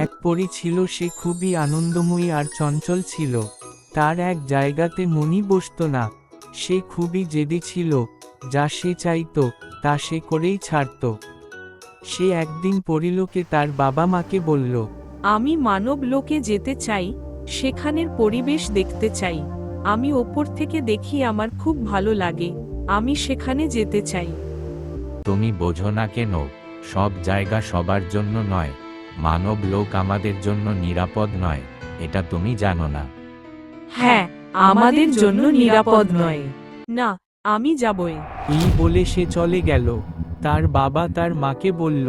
এক পরী ছিল, সে খুবই আনন্দময়ী আর চঞ্চল ছিল। তার এক জায়গাতে মনই বসত না। সে খুবই জেদি ছিল, যা সে চাইতো তা সে করেই ছাড়ত। সে একদিন পরীলোকে তার বাবা মাকে বলল, আমি মানব লোকে যেতে চাই, সেখানের পরিবেশ দেখতে চাই। আমি ওপর থেকে দেখি আমার খুব ভালো লাগে, আমি সেখানে যেতে চাই। তুমি বোঝো না কেন? সব জায়গা সবার জন্য নয়। মানব লোক আমাদের জন্য নিরাপদ নয়, এটা তুমি জানো না। হ্যাঁ, আমাদের জন্য নিরাপদ নয়। না, আমি যাবই। এই বলে সে চলে গেল। তার বাবা তার মাকে বলল,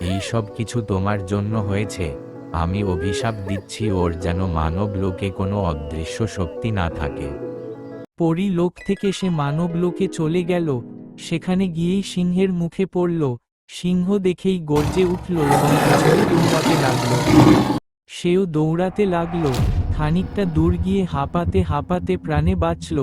এই সব কিছু তোমার জন্য হয়েছে। আমি অভিশাপ দিচ্ছি ওর যেন মানব লোকে কোনো অদৃশ্য শক্তি না থাকে। পরী লোক থেকে সে মানব লোকে চলে গেল। সেখানে গিয়েই সিংহের মুখে পড়ল। সিংহ দেখেই গর্জে উঠল এবং পিছনে দৌড়াতে লাগল। সেও দৌড়াতে লাগলো। খানিকটা দূর গিয়ে হাঁপাতে হাঁপাতে প্রাণে বাঁচল।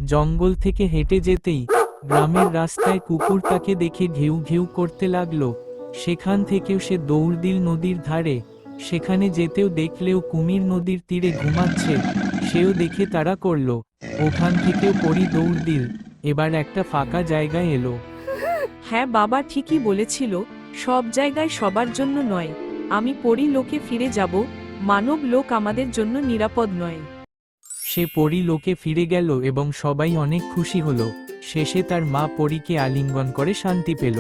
জঙ্গল থেকে হেঁটে যেতেই গ্রামের রাস্তায় কুকুর তাকে দেখে ঘেউ ঘেউ করতে লাগলো। সেখান থেকেও সে দৌড় দিল নদীর ধারে। সেখানে যেতেও দেখলেও কুমির নদীর তীরে ঘুমাচ্ছে। সেও দেখে তাড়া করল। ওখান থেকেও পরী দৌড় দিল। এবার একটা ফাঁকা জায়গায় এলো। হ্যাঁ, বাবা ঠিকই বলেছিল, সব জায়গায় সবার জন্য নয়। আমি পরী লোকে ফিরে যাব, মানব লোক আমাদের জন্য নিরাপদ নয়। সে পরী লোকে ফিরে গেল এবং সবাই অনেক খুশি হলো। শেষে তার মা পরীকে আলিঙ্গন করে শান্তি পেল।